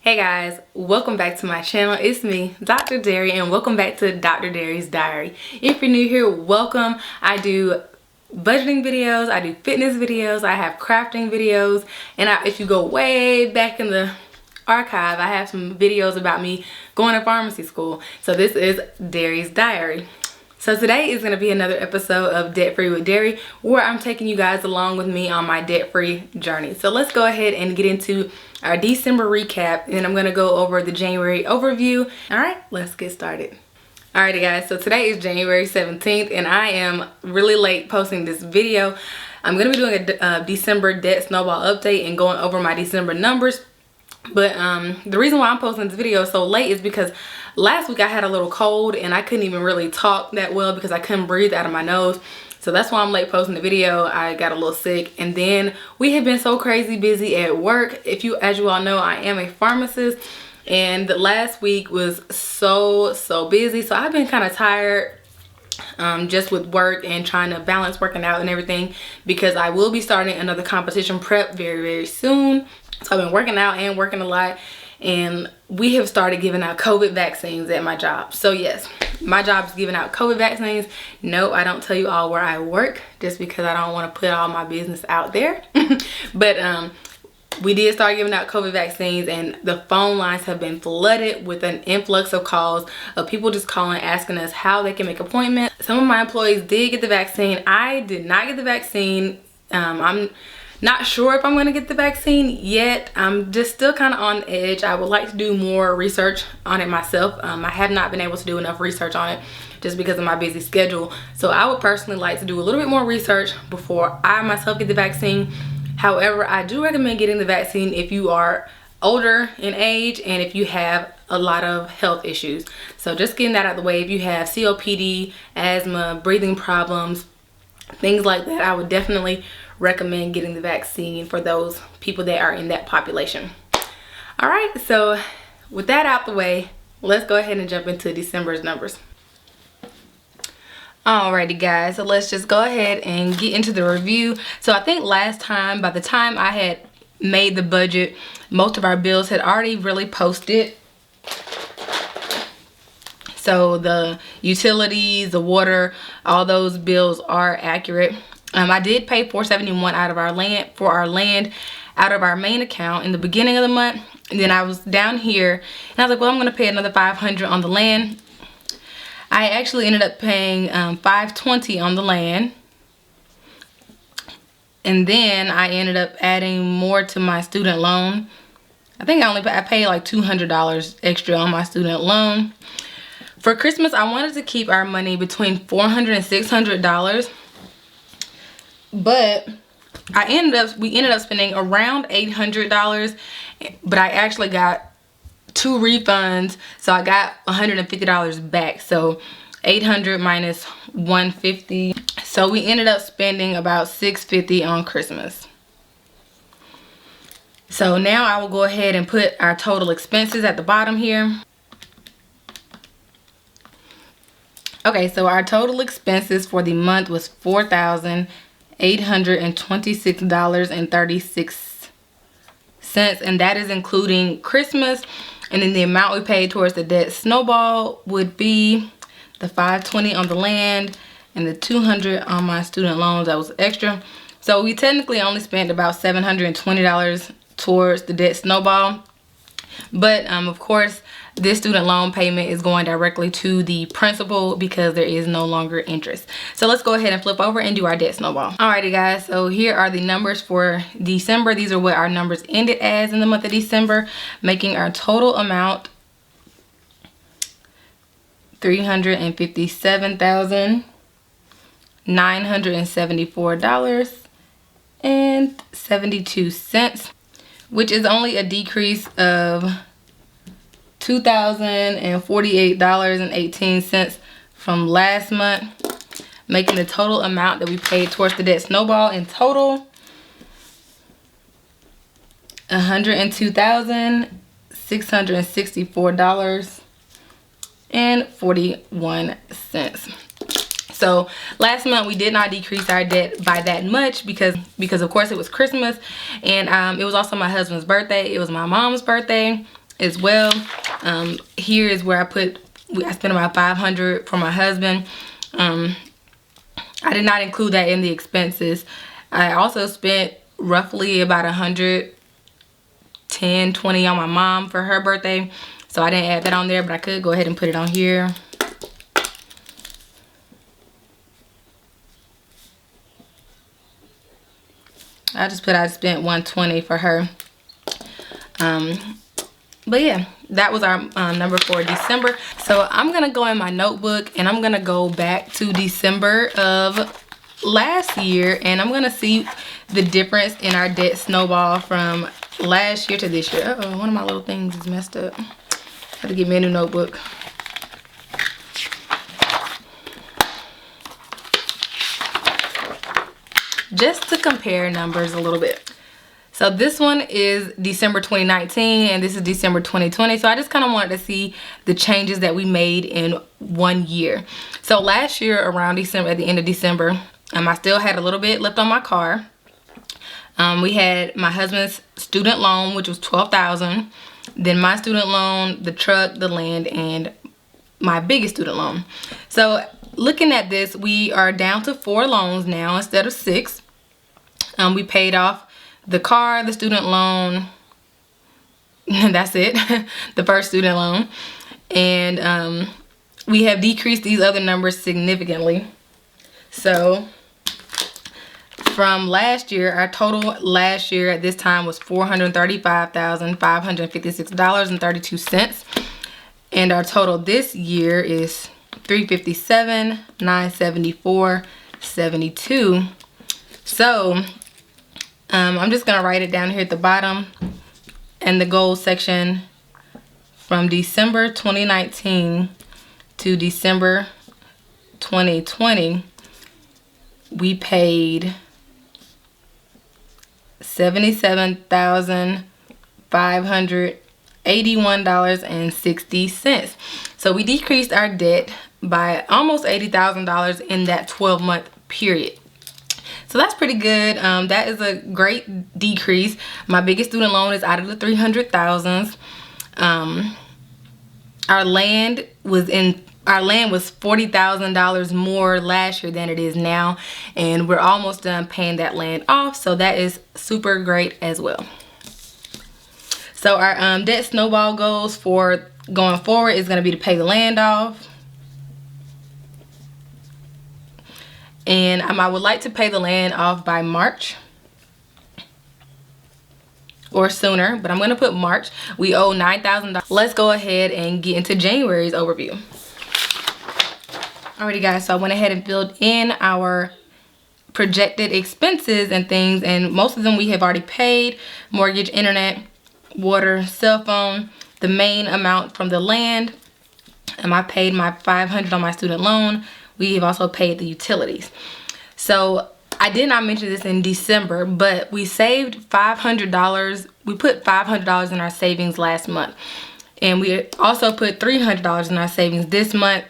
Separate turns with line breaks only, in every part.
Hey guys, welcome back to my channel. It's me, Dr. Derri, and welcome back to Dr. Derri's Diary. If you're new here, welcome. I do budgeting videos, I do fitness videos, I have crafting videos, and if you go way back in the archive, I have some videos about me going to pharmacy school. So this is Derri's Diary. So today is going to be another episode of Debt Free with Derri, where I'm taking you guys along with me on my debt-free journey. So let's go ahead and get into our December recap, and I'm going to go over the January overview. All right, let's get started. Alrighty guys, so today is January 17th, and I am really late posting this video. I'm going to be doing a December Debt Snowball update and going over my December numbers. But the reason why I'm posting this video so late is because last week I had a little cold and I couldn't even really talk that well because I couldn't breathe out of my nose. So that's why I'm late posting the video. I got a little sick, and then we have been so crazy busy at work. As you all know, I am a pharmacist, and the last week was so busy. So I've been kind of tired just with work and trying to balance working out and everything, because I will be starting another competition prep very soon. So I've been working out and working a lot, and we have started giving out COVID vaccines at my job. So yes, my job is giving out COVID vaccines. No, I don't tell you all where I work just because I don't want to put all my business out there. But we did start giving out COVID vaccines, and the phone lines have been flooded with an influx of calls of people just calling, asking us how they can make appointments. Some of my employees did get the vaccine. I did not get the vaccine. I'm not sure if I'm going to get the vaccine yet. I'm just still kind of on edge. I would like to do more research on it myself. I have not been able to do enough research on it just because of my busy schedule. So I would personally like to do a little bit more research before I myself get the vaccine. However, I do recommend getting the vaccine if you are older in age and if you have a lot of health issues. So just getting that out of the way. If you have COPD, asthma, breathing problems, things like that, I would definitely recommend getting the vaccine for those people that are in that population. All right, so with that out the way, let's go ahead and jump into December's numbers. Alrighty guys, so let's just go ahead and get into the review. So I think last time, by the time I had made the budget, most of our bills had already really posted. So the utilities, the water, all those bills are accurate. I did pay $471 out of our land out of our main account in the beginning of the month, and then I was down here and I was like, well, I'm going to pay another $500 on the land. I actually ended up paying $520 on the land, and then I ended up adding more to my student loan. I think I paid like $200 extra on my student loan. For Christmas, I wanted to keep our money between $400 and $600, but we ended up spending around $800, but I actually got 2 refunds, so I got $150 back. So 800 minus 150, so we ended up spending about $650 on Christmas. So now I will go ahead and put our total expenses at the bottom here. Okay, so our total expenses for the month was $4,826.36, and that is including Christmas. And then the amount we paid towards the debt snowball would be the $520 on the land and the $200 on my student loans. That was extra. So we technically only spent about $720 towards the debt snowball. But of course, this student loan payment is going directly to the principal because there is no longer interest. So let's go ahead and flip over and do our debt snowball. Alrighty guys, so here are the numbers for December. These are what our numbers ended as in the month of December, making our total amount $357,974.72, which is only a decrease of $2,048.18 from last month, making the total amount that we paid towards the debt snowball in total $102,664.41. So last month we did not decrease our debt by that much because of course it was Christmas, and it was also my husband's birthday. It was my mom's birthday. as well. Here is where I spent about $500 for my husband. I did not include that in the expenses. I also spent roughly about $110, $20 on my mom for her birthday. So I didn't add that on there, but I could go ahead and put it on here. I spent $120 for her. But yeah, that was our number for December. So I'm gonna go in my notebook and I'm gonna go back to December of last year, and I'm gonna see the difference in our debt snowball from last year to this year. Uh-oh, one of my little things is messed up. Have to get me a new notebook. Just to compare numbers a little bit. So this one is December 2019 and this is December 2020. So I just kind of wanted to see the changes that we made in 1 year. So last year around December, at the end of December, I still had a little bit left on my car. We had my husband's student loan, which was $12,000. Then my student loan, the truck, the land, and my biggest student loan. So looking at this, we are down to 4 loans now instead of 6. We paid off the car, the student loan, that's it, the first student loan. And we have decreased these other numbers significantly. So from last year, our total last year at this time was $435,556.32. And our total this year is $357,974.72. So I'm just gonna write it down here at the bottom. And the goal section, from December 2019 to December 2020, we paid $77,581.60. So we decreased our debt by almost $80,000 in that 12-month period. So that's pretty good. That is a great decrease. My biggest student loan is out of the 300,000. Our land was $40,000 more last year than it is now, and we're almost done paying that land off. So that is super great as well. So our debt snowball goals for going forward is going to be to pay the land off. And I would like to pay the land off by March or sooner, but I'm going to put March. We owe $9,000. Let's go ahead and get into January's overview. Alrighty guys, so I went ahead and filled in our projected expenses and things, and most of them we have already paid: mortgage, internet, water, cell phone, the main amount from the land. I paid my $500 on my student loan. We have also paid the utilities. So I did not mention this in December, but we saved $500. We put $500 in our savings last month. And we also put $300 in our savings this month,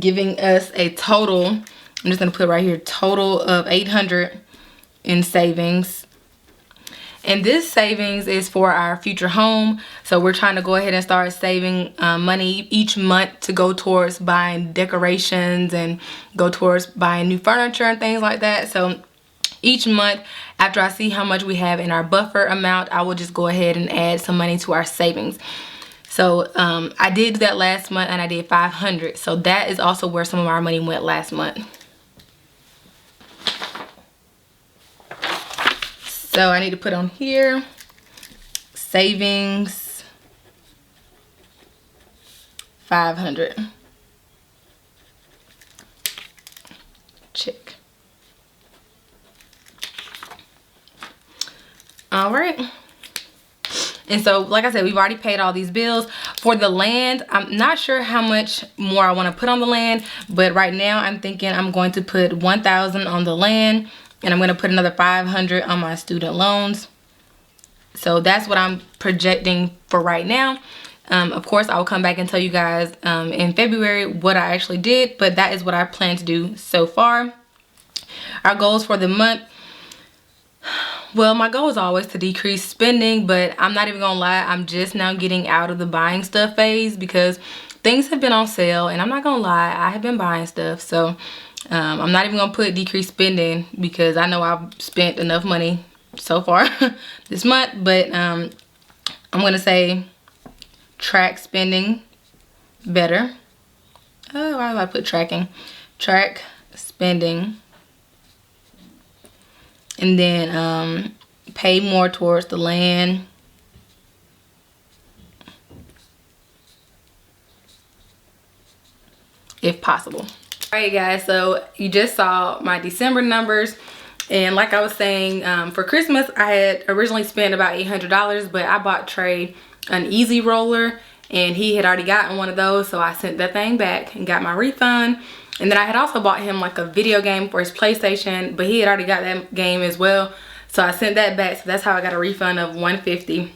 giving us a total, I'm just gonna put right here, total of $800 in savings. And this savings is for our future home. So we're trying to go ahead and start saving money each month to go towards buying decorations and go towards buying new furniture and things like that. So each month, after I see how much we have in our buffer amount, I will just go ahead and add some money to our savings. So I did that last month, and I did $500. So that is also where some of our money went last month. So I need to put on here, savings, $500. Check. All right. And so, like I said, we've already paid all these bills. For the land, I'm not sure how much more I want to put on the land, but right now I'm thinking I'm going to put $1,000 on the land. And I'm going to put another $500 on my student loans. So that's what I'm projecting for right now. Of course, I will come back and tell you guys in February what I actually did. But that is what I plan to do so far. Our goals for the month. Well, my goal is always to decrease spending, but I'm not even gonna lie, I'm just now getting out of the buying stuff phase because things have been on sale, and I'm not gonna lie, I have been buying stuff. So I'm not even gonna put decrease spending because I know I've spent enough money so far this month, but I'm gonna say track spending better. Oh, why do I put tracking? Track spending. And then pay more towards the land. If possible. Alright guys, so you just saw my December numbers. And like I was saying, for Christmas, I had originally spent about $800, but I bought Trey an easy roller, and he had already gotten one of those, so I sent that thing back and got my refund. And then I had also bought him like a video game for his PlayStation, but he had already got that game as well. So I sent that back, so that's how I got a refund of $150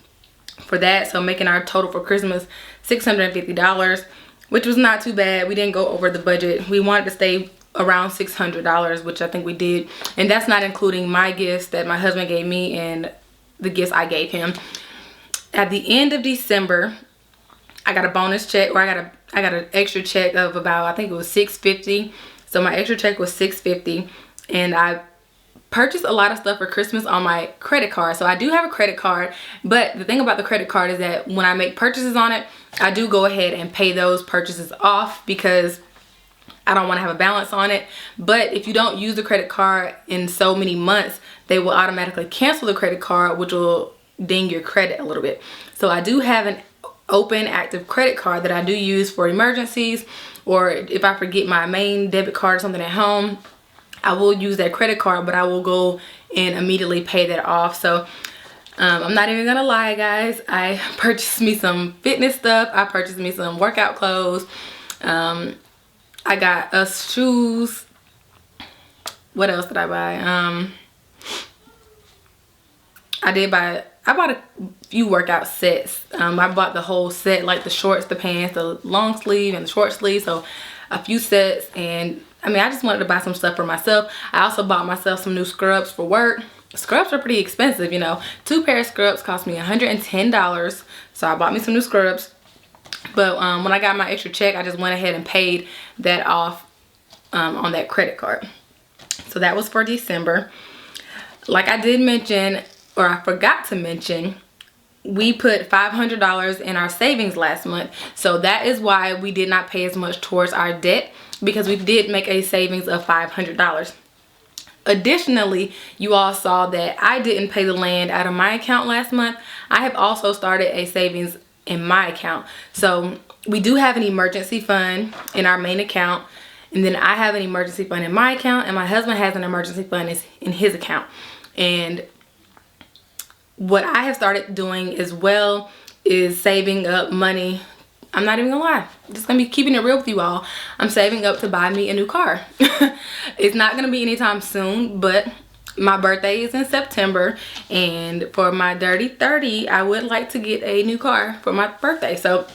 for that. So making our total for Christmas $650, which was not too bad. We didn't go over the budget. We wanted to stay around $600, which I think we did. And that's not including my gifts that my husband gave me and the gifts I gave him. At the end of December, I got a bonus check, or I got an extra check of about, I think it was $650. So my extra check was $650, and I purchased a lot of stuff for Christmas on my credit card. So I do have a credit card, but the thing about the credit card is that when I make purchases on it, I do go ahead and pay those purchases off because I don't want to have a balance on it. But if you don't use the credit card in so many months, they will automatically cancel the credit card, which will ding your credit a little bit. So I do have an open active credit card that I do use for emergencies, or if I forget my main debit card or something at home, I will use that credit card, but I will go and immediately pay that off. So I'm not even gonna lie guys, I purchased me some fitness stuff, I purchased me some workout clothes, I got us shoes. What else did I buy? I bought a few workout sets. I bought the whole set, like the shorts, the pants, the long sleeve and the short sleeve. So a few sets, and I mean, I just wanted to buy some stuff for myself. I also bought myself some new scrubs for work. Scrubs are pretty expensive, you know. 2 pair of scrubs cost me $110. So I bought me some new scrubs. But when I got my extra check, I just went ahead and paid that off on that credit card. So that was for December. Like I did mention, or I forgot to mention, we put $500 in our savings last month. So that is why we did not pay as much towards our debt, because we did make a savings of $500. Additionally, you all saw that I didn't pay the land out of my account last month. I have also started a savings in my account. So we do have an emergency fund in our main account, and then I have an emergency fund in my account, and my husband has an emergency fund in his account. And what I have started doing as well is saving up money. I'm not even gonna lie, I'm just gonna be keeping it real with you all. I'm saving up to buy me a new car. It's not gonna be anytime soon, but my birthday is in September, and for my dirty 30, I would like to get a new car for my birthday. So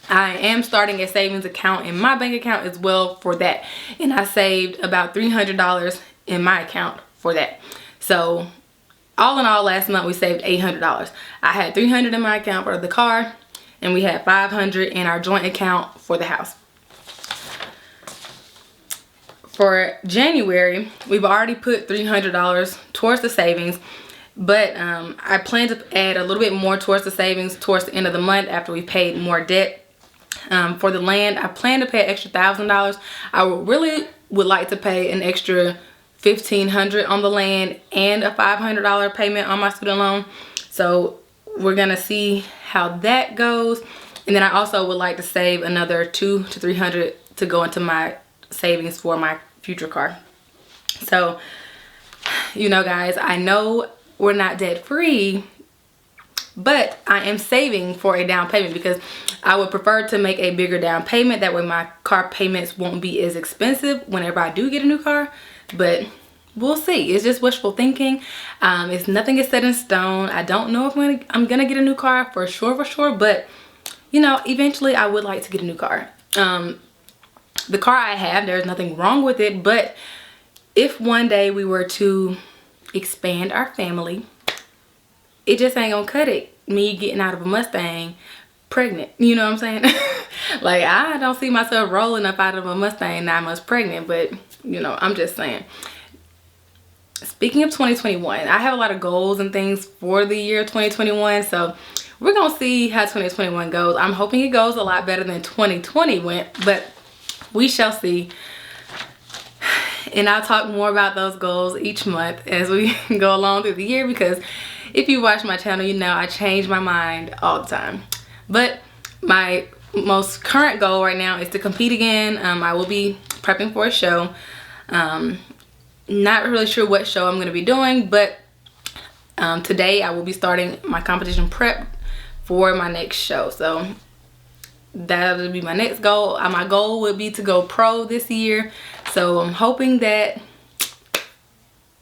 I am starting a savings account in my bank account as well for that, and I saved about $300 in my account for that. So all in all, last month we saved $800. I had $300 in my account for the car, and we had $500 in our joint account for the house. For January, we've already put $300 towards the savings, but I plan to add a little bit more towards the savings towards the end of the month after we paid more debt. For the land, I plan to pay an extra $1,000. I really would like to pay an extra $1,500 on the land and a $500 payment on my student loan. So we're gonna see how that goes. And then I also would like to save another $200 to $300 to go into my savings for my future car. So, you know guys, I know we're not debt free, but I am saving for a down payment because I would prefer to make a bigger down payment. That way my car payments won't be as expensive whenever I do get a new car. But we'll see. It's just wishful thinking. It's nothing is set in stone. I don't know if I'm gonna get a new car for sure, but you know, eventually I would like to get a new car. The car I have, there's nothing wrong with it, but if one day we were to expand our family, it just ain't gonna cut it, me getting out of a Mustang pregnant. You know what I'm saying? Like, I don't see myself rolling up out of a Mustang 9 months pregnant, but you know, I'm just saying. Speaking of 2021, I have a lot of goals and things for the year 2021, so we're gonna see how 2021 goes. I'm hoping it goes a lot better than 2020 went, but we shall see. And I'll talk more about those goals each month as we go along through the year, because if you watch my channel, you know I change my mind all the time. But my most current goal right now is to compete again. I will be prepping for a show. Not really sure what show I'm going to be doing, but today I will be starting my competition prep for my next show. So that'll be my next goal. My goal would be to go pro this year. So I'm hoping that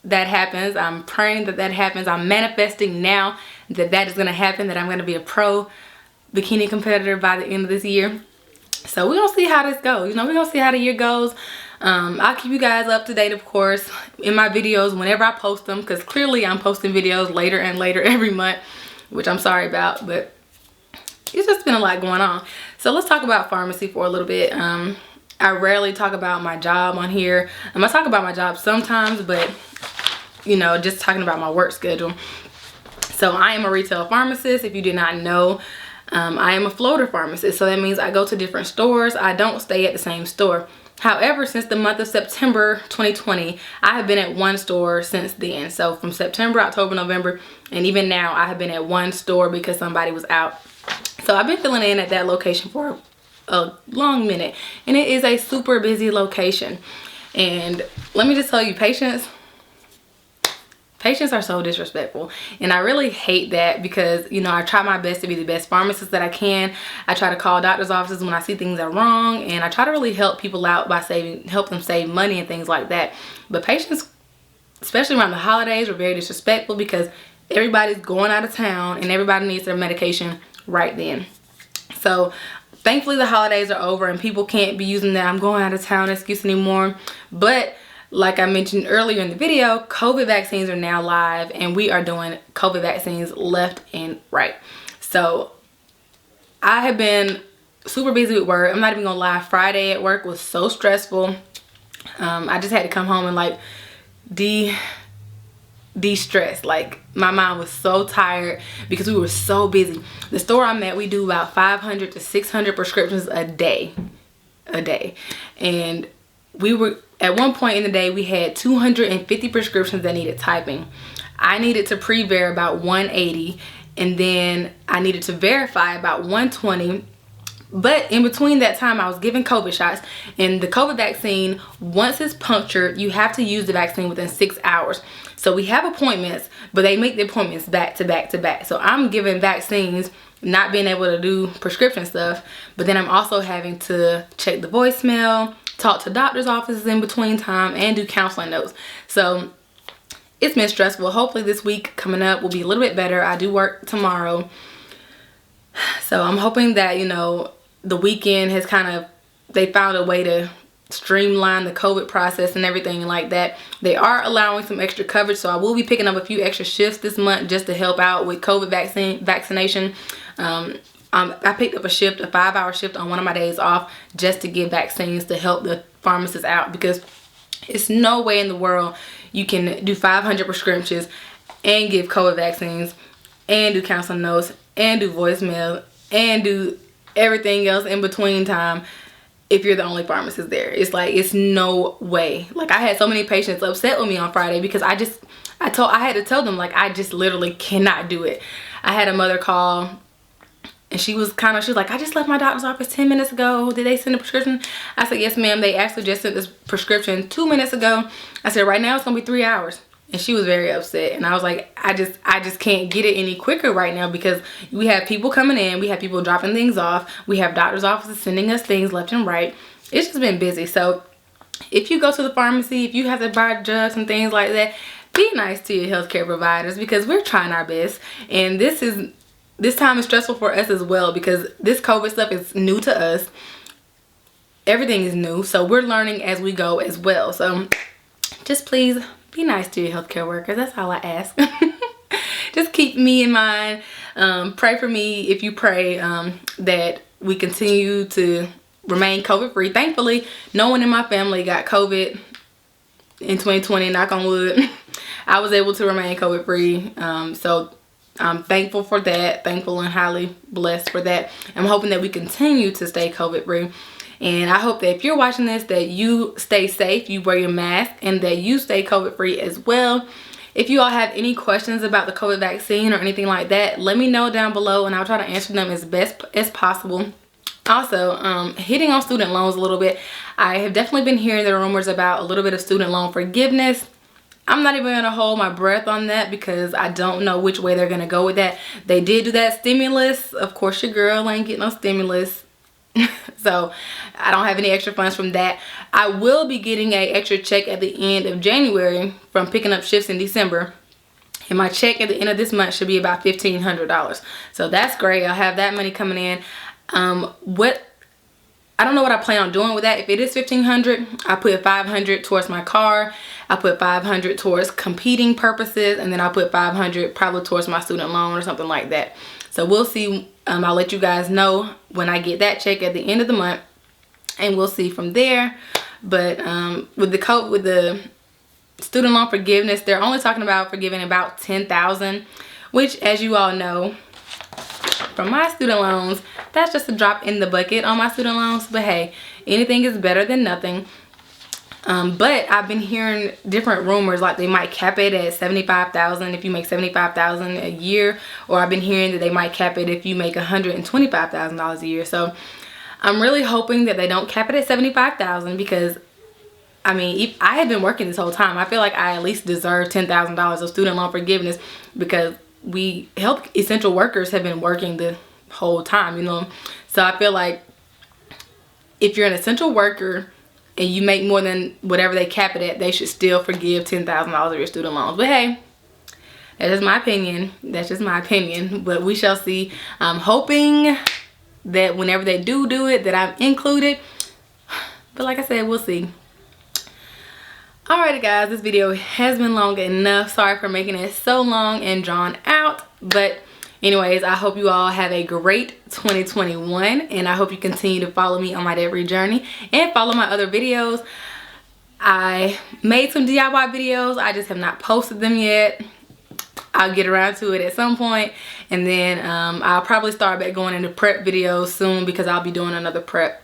that happens. I'm praying that that happens. I'm manifesting now that that is going to happen, that I'm going to be a pro bikini competitor by the end of this year. So we're going to see how this goes. You know, we're going to see how the year goes. I'll keep you guys up to date, of course, in my videos whenever I post them, because clearly I'm posting videos later and later every month, which I'm sorry about, but it's just been a lot going on. So let's talk about pharmacy for a little bit. I rarely talk about my job on here. I talk about my job sometimes, but you know, just talking about my work schedule. So I am a retail pharmacist. If you did not know, I am a floater pharmacist. So that means I go to different stores. I don't stay at the same store. However, since the month of September 2020, I have been at one store since then. So from September, October, November, and even now, I have been at one store because somebody was out. So I've been filling in at that location for a long minute, and it is a super busy location. And let me just tell you, patients are so disrespectful, and I really hate that, because you know, I try my best to be the best pharmacist that I can. I try to call doctor's offices when I see things are wrong, and I try to really help people out by help them save money and things like that. But patients, especially around the holidays, are very disrespectful because everybody's going out of town and everybody needs their medication right then. So thankfully the holidays are over and people can't be using that "I'm going out of town" excuse anymore. But like I mentioned earlier in the video, COVID vaccines are now live, and we are doing COVID vaccines left and right. So I have been super busy with work. I'm not even gonna lie, Friday at work was so stressful. I just had to come home and like de-stress. Like, my mind was so tired because we were so busy. The store I'm at, we do about 500 to 600 prescriptions a day. And we were, at one point in the day, we had 250 prescriptions that needed typing. I needed to pre-ver about 180, and then I needed to verify about 120. But in between that time, I was giving COVID shots, and the COVID vaccine, once it's punctured, you have to use the vaccine within 6 hours. So we have appointments, but they make the appointments back to back to back. So I'm giving vaccines, not being able to do prescription stuff, but then I'm also having to check the voicemail, talk to doctor's offices in between time, and do counseling notes. So it's been stressful. Hopefully this week coming up will be a little bit better. I do work tomorrow, so I'm hoping that, you know, the weekend has they found a way to streamline the COVID process and everything like that. They are allowing some extra coverage, so I will be picking up a few extra shifts this month just to help out with COVID vaccination. I picked up a 5-hour shift on one of my days off just to give vaccines to help the pharmacists out, because it's no way in the world you can do 500 prescriptions and give COVID vaccines and do counseling notes and do voicemail and do everything else in between time if you're the only pharmacist there. It's like, it's no way. Like, I had so many patients upset with me on Friday because I had to tell them, like, I just literally cannot do it. I had a mother call, and she was like, "I just left my doctor's office 10 minutes ago. Did they send a prescription?" I said, "Yes, ma'am. They actually just sent this prescription 2 minutes ago." I said, "Right now it's gonna be 3 hours." And she was very upset, and I was like, I just can't get it any quicker right now, because we have people coming in, we have people dropping things off, we have doctor's offices sending us things left and right. It's just been busy. So if you go to the pharmacy, if you have to buy drugs and things like that, be nice to your healthcare providers, because we're trying our best. And this time is stressful for us as well, because this COVID stuff is new to us. Everything is new, so we're learning as we go as well. So just please be nice to your healthcare workers. That's all I ask. just keep me in mind. Pray for me if you pray that we continue to remain COVID free. Thankfully, no one in my family got COVID in 2020, knock on wood. I was able to remain COVID free. So I'm thankful for that, thankful and highly blessed for that. I'm hoping that we continue to stay COVID free. And I hope that if you're watching this, that you stay safe, you wear your mask, and that you stay COVID free as well. If you all have any questions about the COVID vaccine or anything like that, let me know down below and I'll try to answer them as best as possible. Also, hitting on student loans a little bit, I have definitely been hearing the rumors about a little bit of student loan forgiveness. I'm not even going to hold my breath on that because I don't know which way they're going to go with that. They did do that stimulus. Of course, your girl ain't getting no stimulus. So I don't have any extra funds from that. I will be getting an extra check at the end of January from picking up shifts in December. And my check at the end of this month should be about $1,500. So that's great. I'll have that money coming in. I don't know what I plan on doing with that. If it is $1,500, I put $500 towards my car. I put $500 towards competing purposes, and then I put $500 probably towards my student loan or something like that. So we'll see. I'll let you guys know when I get that check at the end of the month, and we'll see from there. But with the student loan forgiveness, they're only talking about forgiving about $10,000, which, as you all know, from my student loans, that's just a drop in the bucket on my student loans. But hey, anything is better than nothing. But I've been hearing different rumors, like they might cap it at $75,000 if you make $75,000 a year, or I've been hearing that they might cap it if you make $125,000 a year. So I'm really hoping that they don't cap it at $75,000 because I mean, I had been working this whole time. I feel like I at least deserve $10,000 of student loan forgiveness because we health essential workers have been working the whole time, you know. So I feel like if you're an essential worker and you make more than whatever they cap it at, they should still forgive $10,000 of your student loans. But hey, that's just my opinion. That's just my opinion. But we shall see. I'm hoping that whenever they do it, that I'm included. But like I said, we'll see. Alrighty guys, this video has been long enough. Sorry for making it so long and drawn out. But anyways, I hope you all have a great 2021, and I hope you continue to follow me on my debt-free journey and follow my other videos. I made some DIY videos. I just have not posted them yet. I'll get around to it at some point, and then I'll probably start back going into prep videos soon because I'll be doing another prep.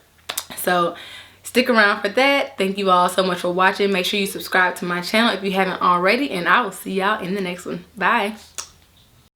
So stick around for that. Thank you all so much for watching. Make sure you subscribe to my channel if you haven't already, and I will see y'all in the next one. Bye.